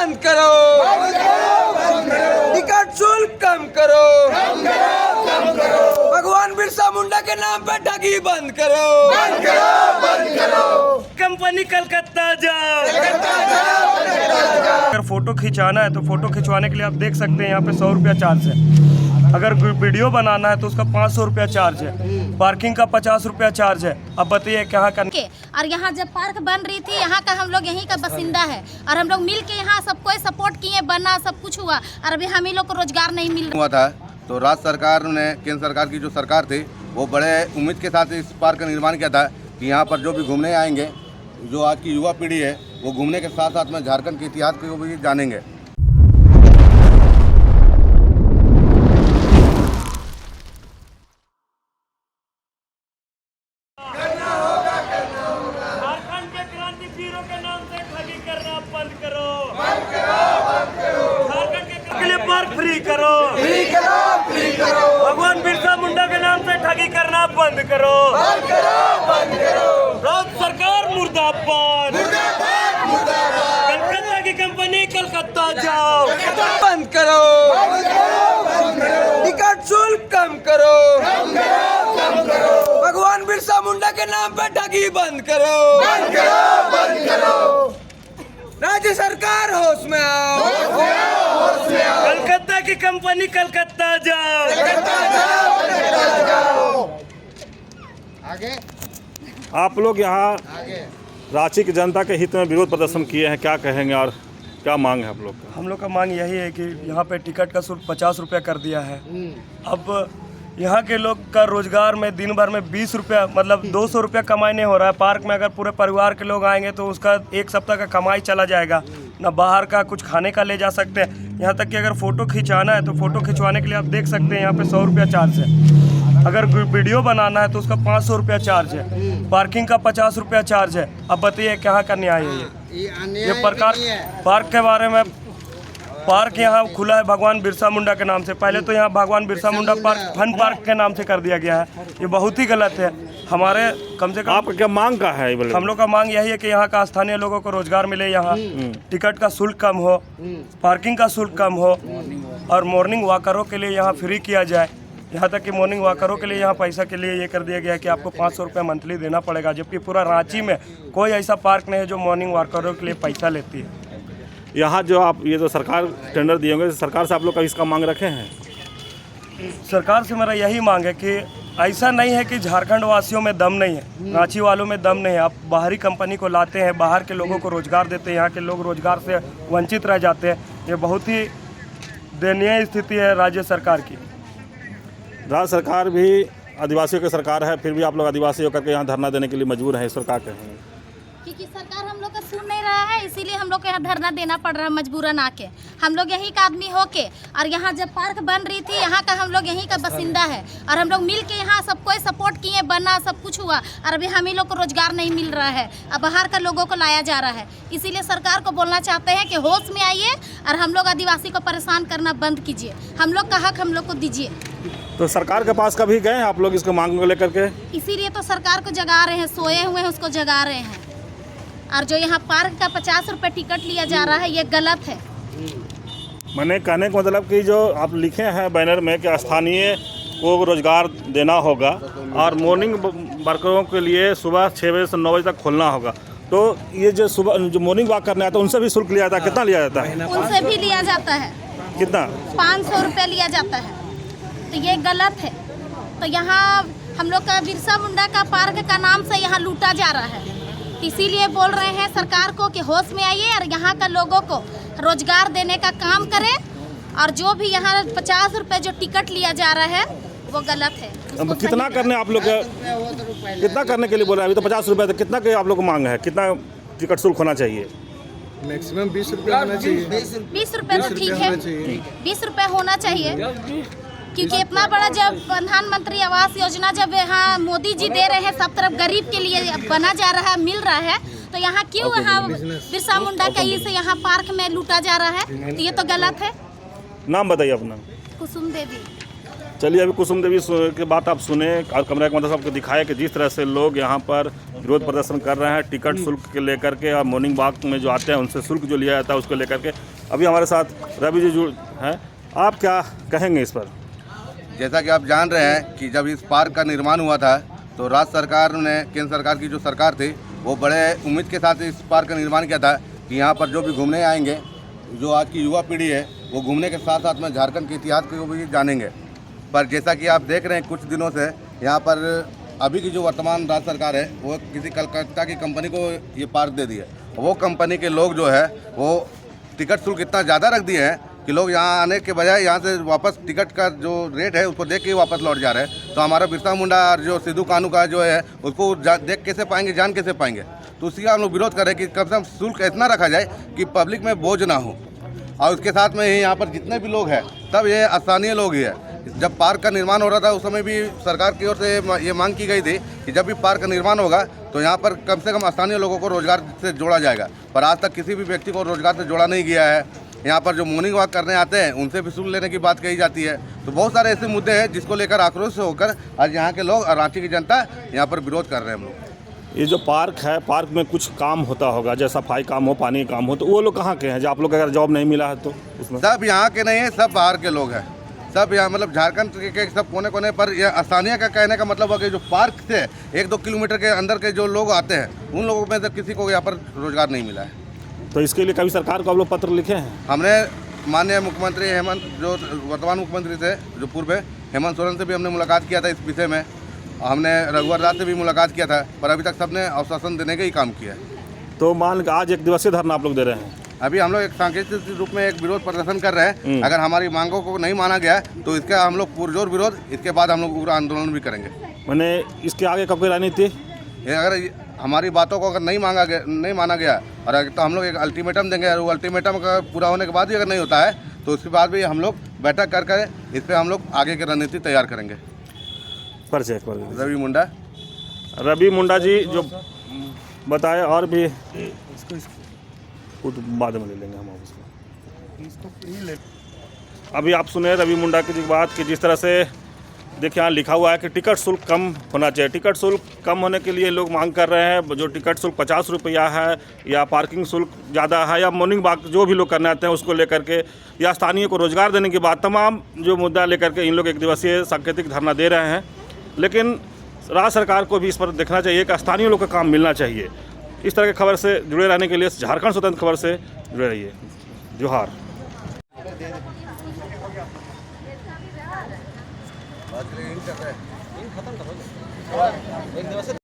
बंद करो, टिकट शुल्क कम करो, भगवान बिरसा मुंडा के नाम पे ठगी बंद करो, कंपनी कलकत्ता जाओ। अगर फोटो खिंचाना है तो फोटो खिंचवाने के लिए आप देख सकते हैं यहाँ पे 100 रुपया चार्ज है। अगर वीडियो बनाना है तो उसका 500 रुपया चार्ज है। पार्किंग का 50 रुपया चार्ज है। अब बताइए क्या करना। और यहाँ जब पार्क बन रही थी, यहाँ का हम लोग यहीं का बसिंदा है और हम लोग मिल के यहाँ सबको सपोर्ट किए, बना सब कुछ हुआ और अभी हम ही लोग को रोजगार नहीं मिल रहा हुआ था। तो राज्य सरकार ने, केंद्र सरकार की जो सरकार थी, वो बड़े उम्मीद के साथ इस पार्क का निर्माण किया था कि यहाँ पर जो भी घूमने आएंगे, जो आज की युवा पीढ़ी है, वो घूमने के साथ साथ में झारखंड के इतिहास को भी जानेंगे। झारखंड के क्रांतिवीरों के नाम से ठगी करना बंद करो, झारखंड के लिए पार्क फ्री करो, भगवान बिरसा मुंडा के नाम से ठगी करना बंद करो, राज्य सरकार मुर्दाबाद, कलकत्ता की कंपनी कलकत्ता जाओ, बंद करो, टिकट शुल्क कम करो, भगवान बिरसा मुंडा के नाम पे ठगी बंद करो, राज्य सरकार होश में आओ, कलकत्ता की कंपनी कलकत्ता जाओ। आप लोग यहाँ रांची की जनता के हित में विरोध प्रदर्शन किए हैं, क्या कहेंगे और क्या मांग है आप लोग का? हम लोग का मांग यही है कि यहाँ पे टिकट का शुल्क 50 रुपया कर दिया है। अब यहाँ के लोग का रोजगार में दिन भर में 20 रुपया, मतलब 200 रुपया कमाई नहीं हो रहा है। पार्क में अगर पूरे परिवार के लोग आएंगे तो उसका एक सप्ताह का कमाई चला जाएगा, ना बाहर का कुछ खाने का ले जा सकते हैं। यहाँ तक कि अगर फ़ोटो खिंचाना है तो फ़ोटो खिंचवाने के लिए आप देख सकते हैं यहाँ पे 100 रुपया चार्ज है। अगर वीडियो बनाना है तो उसका 500 रुपया चार्ज है। पार्किंग का 50 रुपया चार्ज है। अब बताइए क्या का न्याय है ये प्रकार। पार्क के बारे में, पार्क यहाँ खुला है भगवान बिरसा मुंडा के नाम से। पहले तो यहाँ भगवान Birsa Munda park fun park के नाम से कर दिया गया है। ये बहुत ही गलत है। हमारे कम से कम आपका क्या मांग का है? हम लोग का मांग यही है कि यहाँ का स्थानीय लोगों को रोजगार मिले, यहाँ टिकट का शुल्क कम हो, पार्किंग का शुल्क कम हो और मॉर्निंग वॉकरों के लिए यहाँ फ्री किया जाए। यहाँ तक कि मॉर्निंग वॉकरों के लिए यहाँ पैसा के लिए ये कर दिया गया है कि आपको 500 रुपये मंथली देना पड़ेगा, जबकि पूरा रांची में कोई ऐसा पार्क नहीं है जो मॉर्निंग वॉकरों के लिए पैसा लेती है। यहाँ जो आप ये जो सरकार टेंडर दिए होंगे, सरकार से आप लोग का इसका मांग रखे हैं? सरकार से मेरा यही मांग है कि ऐसा नहीं है कि झारखंड वासियों में दम नहीं है, रांची वालों में दम नहीं है। आप बाहरी कंपनी को लाते हैं, बाहर के लोगों को रोजगार देते हैं, यहाँ के लोग रोजगार से वंचित रह जाते हैं। ये बहुत ही दयनीय स्थिति है राज्य सरकार की। राज्य सरकार भी आदिवासियों की सरकार है, फिर भी आप लोग आदिवासी होकर के यहाँ धरना देने के लिए मजबूर हैं। इस सरकार के क्योंकि सरकार हम लोग का सुन नहीं रहा है, इसीलिए हम लोग को यहाँ धरना देना पड़ रहा है मजबूरन आके। हम लोग यहीं का आदमी होके, और यहाँ जब पार्क बन रही थी, यहाँ का हम लोग यहीं का बसिंदा है और हम लोग मिल के यहाँ सबको सपोर्ट किए, बना सब कुछ हुआ और अभी हम ही लोग को रोजगार नहीं मिल रहा है। अब बाहर का लोगों को लाया जा रहा है। इसीलिए सरकार को बोलना चाहते हैं कि होश में आइए और हम लोग आदिवासी को परेशान करना बंद कीजिए। हम लोग का हक हम लोग को दीजिए। तो सरकार के पास कभी गए आप लोग इसको मांग को लेकर के? इसीलिए तो सरकार को जगा रहे हैं, सोए हुए हैं उसको जगा रहे हैं। और जो यहाँ पार्क का 50 रुपये टिकट लिया जा रहा है, ये गलत है। मैंने कहने का मतलब कि जो आप लिखे हैं बैनर में कि स्थानीय को रोजगार देना होगा और मॉर्निंग वर्करों के लिए सुबह 6 बजे से 9 बजे तक खोलना होगा, तो ये जो सुबह जो मॉर्निंग वॉक करने आता है उनसे भी शुल्क लिया जाता है? कितना लिया जाता है? उनसे भी लिया जाता है। कितना? 500 रुपये लिया जाता है। तो ये गलत है। तो यहाँ हम लोग का बिरसा मुंडा का पार्क का नाम से यहाँ लूटा जा रहा है। इसीलिए बोल रहे हैं सरकार को कि होश में आइए और यहाँ का लोगों को रोजगार देने का काम करें। और जो भी यहाँ 50 रुपये जो टिकट लिया जा रहा है वो गलत है। कितना करने आप लोग कितना करने के लिए बोल रहे हैं? अभी तो 50 रुपये, तो कितना के आप लोग को मांग है? कितना टिकट शुल्क होना चाहिए? मैक्सिमम 20 रुपये होना चाहिए। 20 रुपये तो ठीक है, 20 रुपये होना चाहिए। क्योंकि इतना बड़ा जब प्रधानमंत्री आवास योजना जब यहाँ मोदी जी दे रहे हैं, सब तरफ गरीब के लिए बना जा रहा है, मिल रहा है, तो यहाँ क्यों यहाँ बिरसा मुंडा का से यहाँ पार्क में लूटा जा रहा है? तो ये तो गलत है। नाम बताइए अपना। कुसुम देवी। चलिए अभी कुसुम देवी की बात आप सुने और कमरा कुमार साहब को दिखाया कि जिस तरह से लोग यहाँ पर विरोध प्रदर्शन कर रहे हैं टिकट शुल्क के लेकर के और मॉर्निंग वॉक में जो आते हैं उनसे शुल्क जो लिया जाता है उसको लेकर के। अभी हमारे साथ रवि जी जुड़ हैं, आप क्या कहेंगे इस पर? जैसा कि आप जान रहे हैं कि जब इस पार्क का निर्माण हुआ था तो राज्य सरकार ने, केंद्र सरकार की जो सरकार थी, वो बड़े उम्मीद के साथ इस पार्क का निर्माण किया था कि यहाँ पर जो भी घूमने आएंगे, जो आज की युवा पीढ़ी है, वो घूमने के साथ साथ में झारखंड के इतिहास को भी जानेंगे। पर जैसा कि आप देख रहे हैं कुछ दिनों से यहाँ पर अभी की जो वर्तमान राज्य सरकार है वो किसी कलकत्ता की कंपनी को ये पार्क दे दी है। वो कंपनी के लोग जो है वो टिकट शुल्क इतना ज़्यादा रख दिए हैं कि लोग यहाँ आने के बजाय यहाँ से वापस टिकट का जो रेट है उसको देख के वापस लौट जा रहे हैं। तो हमारा बिरसा मुंडा और जो सिद्धू कानू का जो है उसको देख कैसे पाएंगे, जान कैसे पाएंगे? तो उसी का हम लोग विरोध कर रहे हैं कि कम से कम शुल्क इतना रखा जाए कि पब्लिक में बोझ ना हो। और उसके साथ में ही यहाँ पर जितने भी लोग हैं सब ये स्थानीय लोग ही है। जब पार्क का निर्माण हो रहा था उस समय भी सरकार की ओर से ये मांग की गई थी कि जब भी पार्क का निर्माण होगा तो यहाँ पर कम से कम स्थानीय लोगों को रोजगार से जोड़ा जाएगा। पर आज तक किसी भी व्यक्ति को रोजगार से जोड़ा नहीं गया है। यहाँ पर जो मॉर्निंग वॉक करने आते हैं उनसे भी शुल्क लेने की बात कही जाती है। तो बहुत सारे ऐसे मुद्दे हैं जिसको लेकर आक्रोश से होकर आज यहाँ के लोग और रांची की जनता यहाँ पर विरोध कर रहे हैं हम लोग। ये जो पार्क है, पार्क में कुछ काम होता होगा, जैसे सफाई काम हो, पानी काम हो, तो वो लोग कहाँ के हैं? जो आप लोग अगर जॉब नहीं मिला है तो उसमें सब यहाँ के नहीं है, सब बाहर के लोग हैं। सब यहाँ मतलब झारखंड के सब कोने कोने पर ये स्थानीय का कहने का मतलब है कि जो पार्क से 1-2 किलोमीटर के अंदर के जो लोग आते हैं उन लोगों में से किसी को यहाँ पर रोजगार नहीं मिला है। तो इसके लिए कभी सरकार को आप लोग पत्र लिखे हैं? हमने माननीय मुख्यमंत्री हेमंत, जो वर्तमान मुख्यमंत्री थे, जो पूर्व है, हेमंत सोरेन से भी हमने मुलाकात किया था इस विषय में। हमने रघुवर दास से भी मुलाकात किया था, पर अभी तक सबने आश्वासन देने का ही काम किया है। तो मान लो आज 1 दिवसीय धरना आप लोग दे रहे हैं। अभी हम लोग एक सांकेतिक रूप में एक विरोध प्रदर्शन कर रहे हैं। अगर हमारी मांगों को नहीं माना गया तो इसका हम लोग पुरजोर विरोध, इसके बाद हम लोग उग्र आंदोलन भी करेंगे। मैंने इसके आगे कब कोई रणनीति? अगर हमारी बातों को अगर नहीं माना गया और तो हम लोग एक अल्टीमेटम देंगे और वो अल्टीमेटम का पूरा होने के बाद भी अगर नहीं होता है तो उसके बाद भी हम लोग बैठक कर इस पर हम लोग आगे की रणनीति तैयार करेंगे। परिचय रवि मुंडा जी जो बताए, और भी कुछ बाद में ले लेंगे हम उसको। अभी आप सुने रवि मुंडा की बात कि जिस तरह से देखिए यहाँ लिखा हुआ है कि टिकट शुल्क कम होना चाहिए। टिकट शुल्क कम होने के लिए लोग मांग कर रहे हैं। जो टिकट शुल्क 50 रुपया है या पार्किंग शुल्क ज़्यादा है या मॉर्निंग वॉक जो भी लोग करने आते हैं उसको लेकर के, या स्थानीय को रोजगार देने की बात, तमाम जो मुद्दा लेकर के इन लोग 1 दिवसीय सांकेतिक धरना दे रहे हैं। लेकिन राज्य सरकार को भी इस पर देखना चाहिए कि स्थानीय लोग का काम मिलना चाहिए। इस तरह की खबर से जुड़े रहने के लिए झारखंड स्वतंत्र खबर से जुड़े रहिए। जोहार। एक दिवस